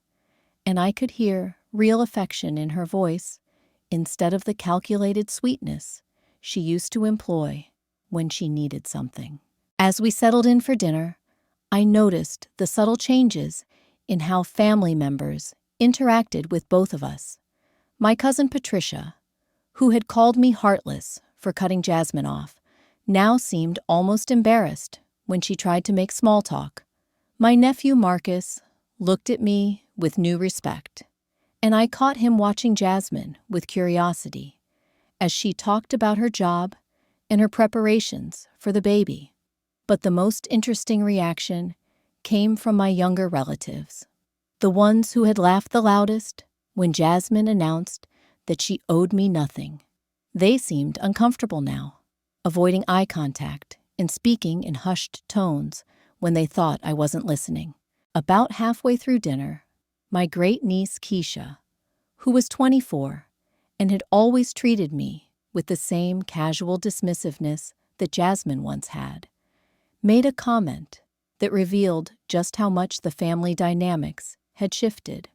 and I could hear real affection in her voice instead of the calculated sweetness she used to employ when she needed something. As we settled in for dinner, I noticed the subtle changes in how family members interacted with both of us. My cousin Patricia, who had called me heartless for cutting Jasmine off, now seemed almost embarrassed when she tried to make small talk. My nephew Marcus looked at me with new respect, and I caught him watching Jasmine with curiosity as she talked about her job and her preparations for the baby. But the most interesting reaction came from my younger relatives, the ones who had laughed the loudest when Jasmine announced that she owed me nothing. They seemed uncomfortable now, avoiding eye contact and speaking in hushed tones when they thought I wasn't listening. About halfway through dinner, my great-niece Keisha, who was 24 and had always treated me with the same casual dismissiveness that Jasmine once had, made a comment that revealed just how much the family dynamics had shifted.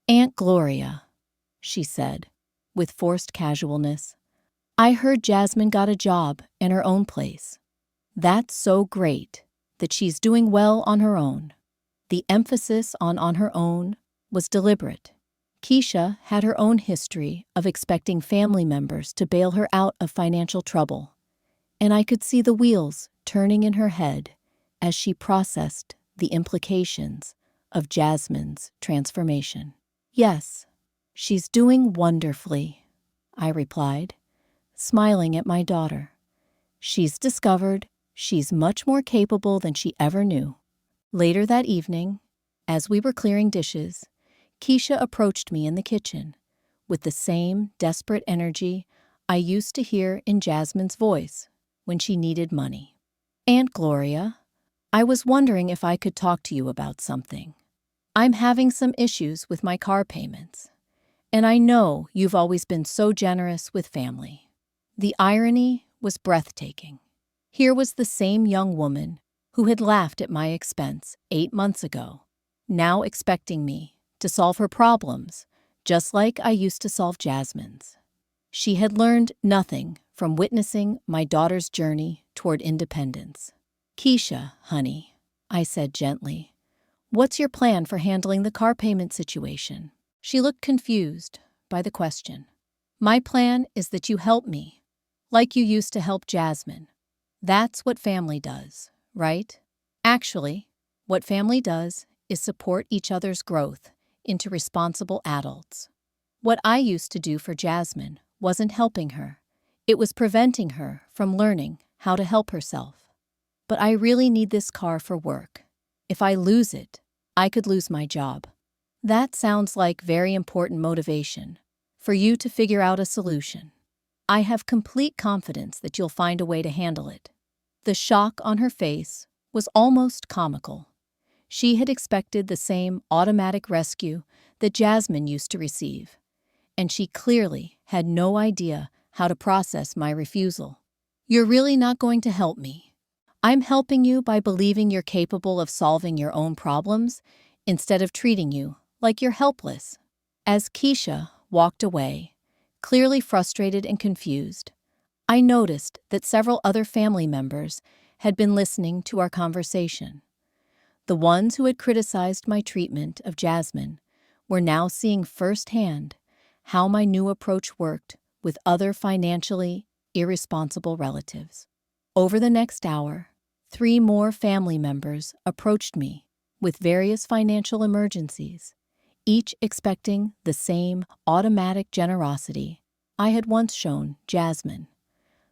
"Aunt Gloria," she said, with forced casualness, "I heard Jasmine got a job in her own place. That's so great that she's doing well on her own." The emphasis on her own was deliberate. Keisha had her own history of expecting family members to bail her out of financial trouble, and I could see the wheels turning in her head as she processed the implications of Jasmine's transformation. "Yes, she's doing wonderfully," I replied, smiling at my daughter. "She's discovered she's much more capable than she ever knew." Later that evening, as we were clearing dishes, Keisha approached me in the kitchen with the same desperate energy I used to hear in Jasmine's voice when she needed money. "Aunt Gloria, I was wondering if I could talk to you about something. I'm having some issues with my car payments, and I know you've always been so generous with family." The irony was breathtaking. Here was the same young woman who had laughed at my expense 8 months ago, now expecting me to solve her problems just like I used to solve Jasmine's. She had learned nothing from witnessing my daughter's journey toward independence. "Keisha, honey," I said gently, "what's your plan for handling the car payment situation?" She looked confused by the question. "My plan is that you help me, like you used to help Jasmine. That's what family does, right? Actually, what family does is support each other's growth into responsible adults. What I used to do for Jasmine wasn't helping her. It was preventing her from learning how to help herself. But I really need this car for work. If I lose it, I could lose my job." That sounds like very important motivation for you to figure out a solution. I have complete confidence that you'll find a way to handle it. The shock on her face was almost comical. She had expected the same automatic rescue that Jasmine used to receive, and she clearly had no idea how to process my refusal. "You're really not going to help me. I'm helping you by believing you're capable of solving your own problems instead of treating you like you're helpless." As Keisha walked away, clearly frustrated and confused, I noticed that several other family members had been listening to our conversation. The ones who had criticized my treatment of Jasmine were now seeing firsthand how my new approach worked with other financially irresponsible relatives. Over the next hour, 3 more family members approached me with various financial emergencies, each expecting the same automatic generosity I had once shown Jasmine.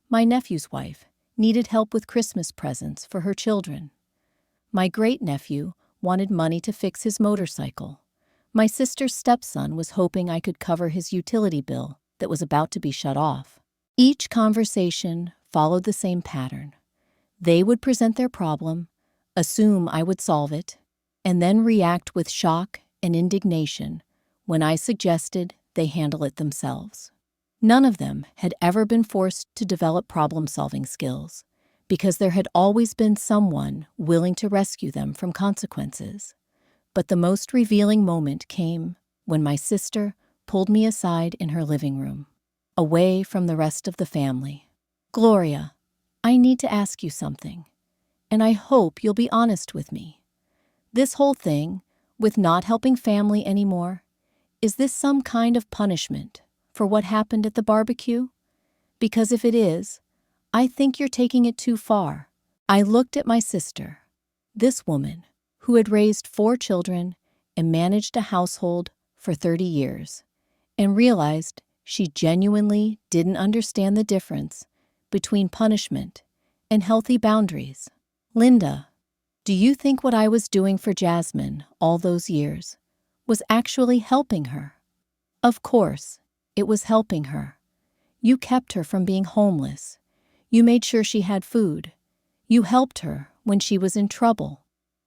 My nephew's wife needed help with Christmas presents for her children. My great-nephew wanted money to fix his motorcycle. My sister's stepson was hoping I could cover his utility bill that was about to be shut off. Each conversation followed the same pattern. They would present their problem, assume I would solve it, and then react with shock and indignation when I suggested they handle it themselves. None of them had ever been forced to develop problem-solving skills because there had always been someone willing to rescue them from consequences. But the most revealing moment came when my sister pulled me aside in her living room, away from the rest of the family. "Gloria, I need to ask you something, and I hope you'll be honest with me. This whole thing, with not helping family anymore, is this some kind of punishment for what happened at the barbecue? Because if it is, I think you're taking it too far." I looked at my sister, this woman who had raised 4 children and managed a household for 30 years, and realized she genuinely didn't understand the difference between punishment and healthy boundaries. "Linda, do you think what I was doing for Jasmine all those years was actually helping her?" "Of course, it was helping her. You kept her from being homeless. You made sure she had food. You helped her when she was in trouble.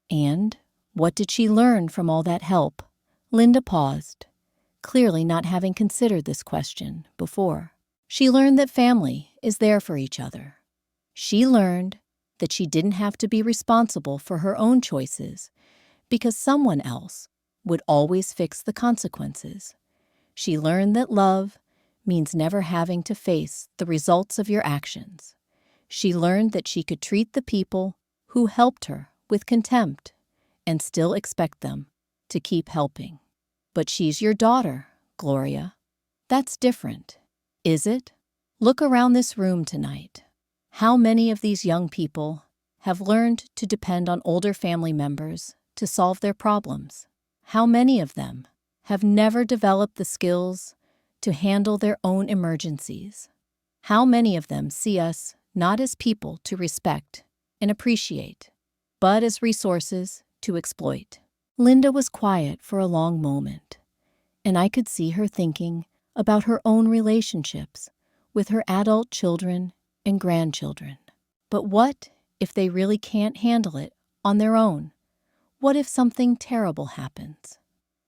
And what did she learn from all that help?" Linda paused, clearly not having considered this question before. "She learned that family is there for each other. She learned that she didn't have to be responsible for her own choices because someone else would always fix the consequences. She learned that love means never having to face the results of your actions. She learned that she could treat the people who helped her with contempt and still expect them to keep helping. But she's your daughter, Gloria. That's different, is it? Look around this room tonight. How many of these young people have learned to depend on older family members to solve their problems? How many of them have never developed the skills to handle their own emergencies? How many of them see us not as people to respect and appreciate, but as resources to exploit?" Linda was quiet for a long moment, and I could see her thinking about her own relationships with her adult children and grandchildren. But what if they really can't handle it on their own? What if something terrible happens?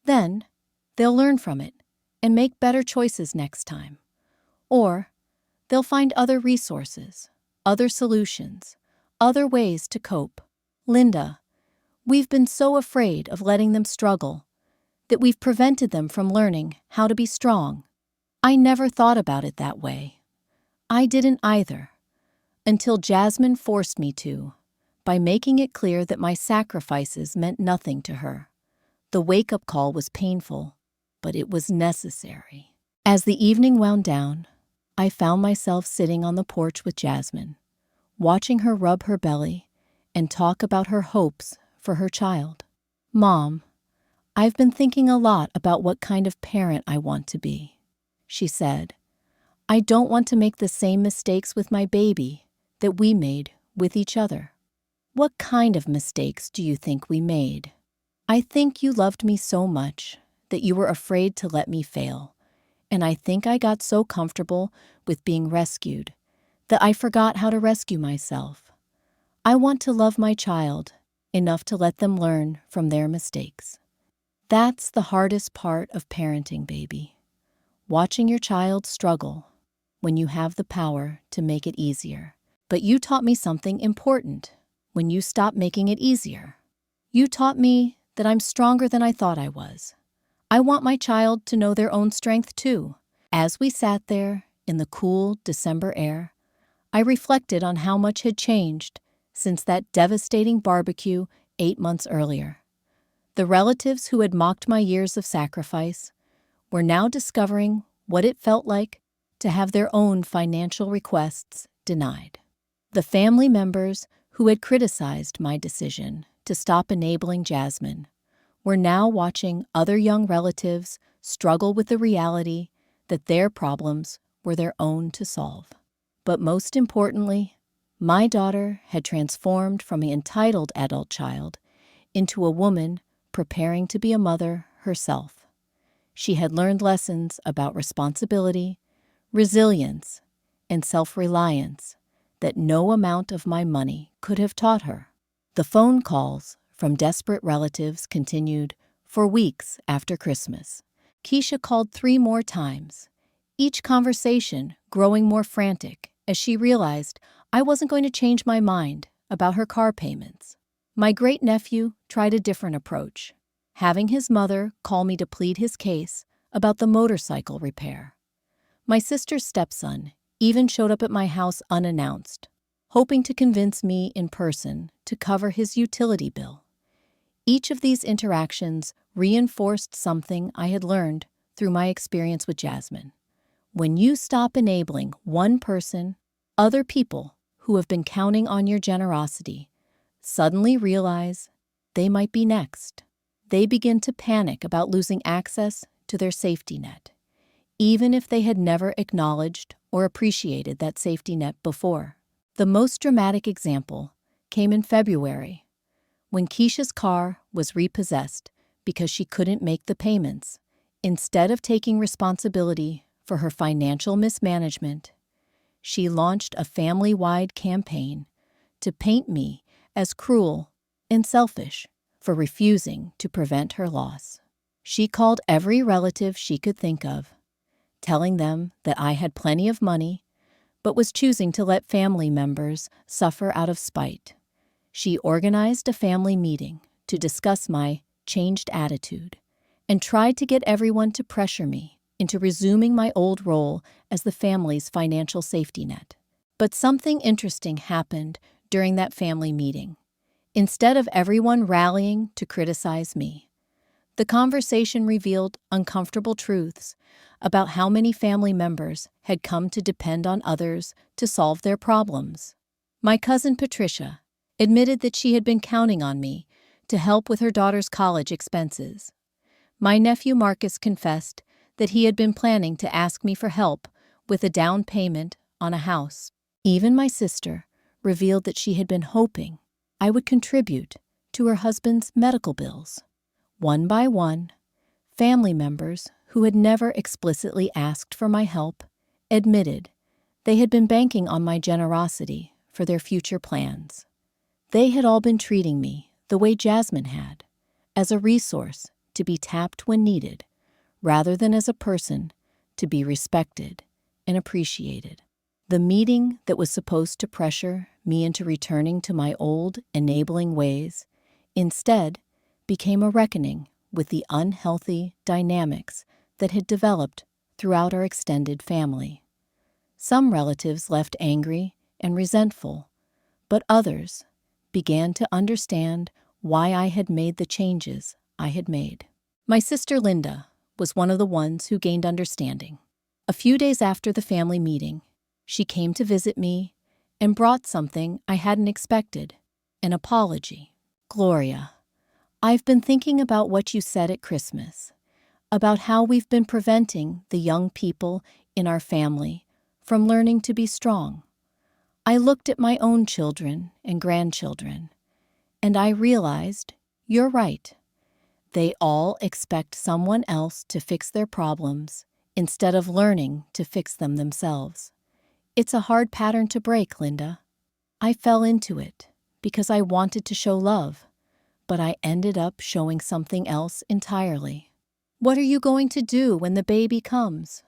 Then they'll learn from it and make better choices next time. Or they'll find other resources, other solutions, other ways to cope. Linda, we've been so afraid of letting them struggle that we've prevented them from learning how to be strong. I never thought about it that way. I didn't either, until Jasmine forced me to, by making it clear that my sacrifices meant nothing to her. The wake-up call was painful, but it was necessary. As the evening wound down, I found myself sitting on the porch with Jasmine, watching her rub her belly and talk about her hopes for her child. "Mom, I've been thinking a lot about what kind of parent I want to be," she said. "I don't want to make the same mistakes with my baby that we made with each other." "What kind of mistakes do you think we made?" "I think you loved me so much that you were afraid to let me fail, and I think I got so comfortable with being rescued that I forgot how to rescue myself. I want to love my child enough to let them learn from their mistakes." That's the hardest part of parenting, baby. Watching your child struggle when you have the power to make it easier. But you taught me something important when you stopped making it easier. You taught me that I'm stronger than I thought I was. I want my child to know their own strength too. As we sat there in the cool December air, I reflected on how much had changed since that devastating barbecue 8 months earlier. The relatives who had mocked my years of sacrifice were now discovering what it felt like to have their own financial requests denied. The family members who had criticized my decision to stop enabling Jasmine were now watching other young relatives struggle with the reality that their problems were their own to solve. But most importantly, my daughter had transformed from an entitled adult child into a woman preparing to be a mother herself. She had learned lessons about responsibility, resilience, and self-reliance that no amount of my money could have taught her. The phone calls from desperate relatives continued for weeks after Christmas. Keisha called 3 more times, each conversation growing more frantic as she realized I wasn't going to change my mind about her car payments. My great-nephew tried a different approach, having his mother call me to plead his case about the motorcycle repair. My sister's stepson even showed up at my house unannounced, hoping to convince me in person to cover his utility bill. Each of these interactions reinforced something I had learned through my experience with Jasmine. When you stop enabling one person, other people who have been counting on your generosity suddenly realize they might be next. They begin to panic about losing access to their safety net, even if they had never acknowledged or appreciated that safety net before. The most dramatic example came in February, when Keisha's car was repossessed because she couldn't make the payments. Instead of taking responsibility for her financial mismanagement, she launched a family-wide campaign to paint me as cruel and selfish for refusing to prevent her loss. She called every relative she could think of, telling them that I had plenty of money, but was choosing to let family members suffer out of spite. She organized a family meeting to discuss my changed attitude and tried to get everyone to pressure me into resuming my old role as the family's financial safety net. But something interesting happened during that family meeting. Instead of everyone rallying to criticize me, the conversation revealed uncomfortable truths about how many family members had come to depend on others to solve their problems. My cousin Patricia admitted that she had been counting on me to help with her daughter's college expenses. My nephew Marcus confessed that he had been planning to ask me for help with a down payment on a house. Even my sister revealed that she had been hoping I would contribute to her husband's medical bills. One by one, family members who had never explicitly asked for my help admitted they had been banking on my generosity for their future plans. They had all been treating me the way Jasmine had, as a resource to be tapped when needed, rather than as a person to be respected and appreciated. The meeting that was supposed to pressure me into returning to my old, enabling ways, instead became a reckoning with the unhealthy dynamics that had developed throughout our extended family. Some relatives left angry and resentful, but others began to understand why I had made the changes I had made. My sister Linda was one of the ones who gained understanding. A few days after the family meeting, she came to visit me and brought something I hadn't expected, an apology. "Gloria, I've been thinking about what you said at Christmas, about how we've been preventing the young people in our family from learning to be strong. I looked at my own children and grandchildren, and I realized you're right. They all expect someone else to fix their problems instead of learning to fix them themselves. It's a hard pattern to break, Linda. I fell into it because I wanted to show love, but I ended up showing something else entirely. What are you going to do when the baby comes?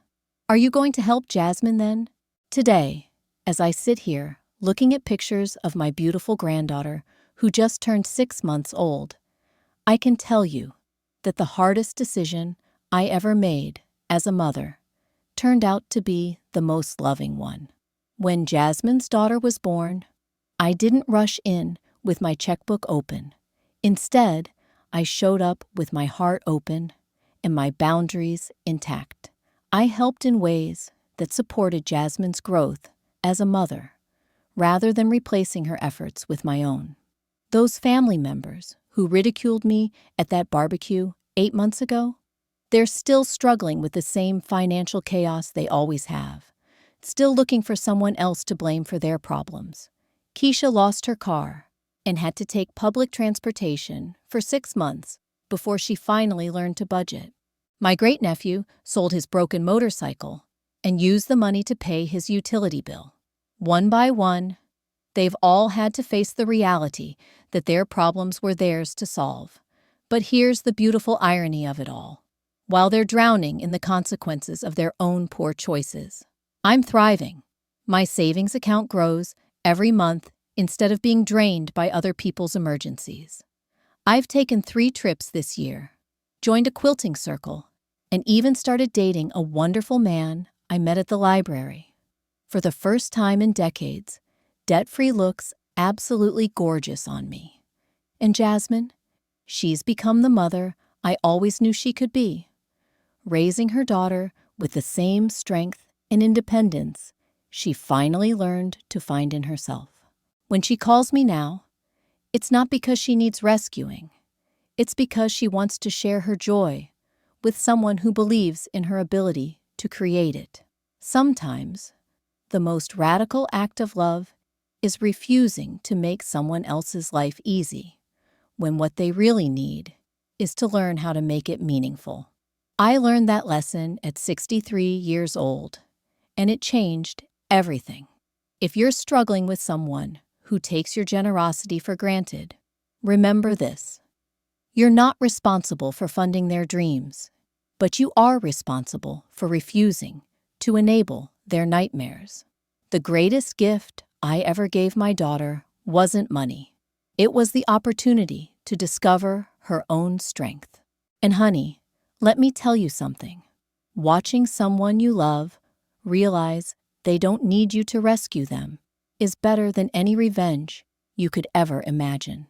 Are you going to help Jasmine then?" Today, as I sit here looking at pictures of my beautiful granddaughter who just turned 6 months old, I can tell you that the hardest decision I ever made as a mother turned out to be the most loving one. When Jasmine's daughter was born, I didn't rush in with my checkbook open. Instead, I showed up with my heart open and my boundaries intact. I helped in ways that supported Jasmine's growth as a mother, rather than replacing her efforts with my own. Those family members who ridiculed me at that barbecue 8 months ago, they're still struggling with the same financial chaos they always have, still looking for someone else to blame for their problems. Keisha lost her car and had to take public transportation for 6 months before she finally learned to budget. My great-nephew sold his broken motorcycle and used the money to pay his utility bill. One by one, They've all had to face the reality that their problems were theirs to solve. But here's the beautiful irony of it all. While they're drowning in the consequences of their own poor choices, I'm thriving. My savings account grows every month instead of being drained by other people's emergencies. I've taken 3 trips this year, joined a quilting circle, and even started dating a wonderful man I met at the library. For the first time in decades, debt-free looks absolutely gorgeous on me. And Jasmine, she's become the mother I always knew she could be, raising her daughter with the same strength and independence she finally learned to find in herself. When she calls me now, it's not because she needs rescuing. It's because she wants to share her joy with someone who believes in her ability to create it. Sometimes, the most radical act of love is refusing to make someone else's life easy, when what they really need is to learn how to make it meaningful. I learned that lesson at 63 years old, and it changed everything. If you're struggling with someone who takes your generosity for granted, remember this. You're not responsible for funding their dreams, but you are responsible for refusing to enable their nightmares. The greatest gift I ever gave my daughter wasn't money. It was the opportunity to discover her own strength. And honey, let me tell you something. Watching someone you love realize they don't need you to rescue them is better than any revenge you could ever imagine.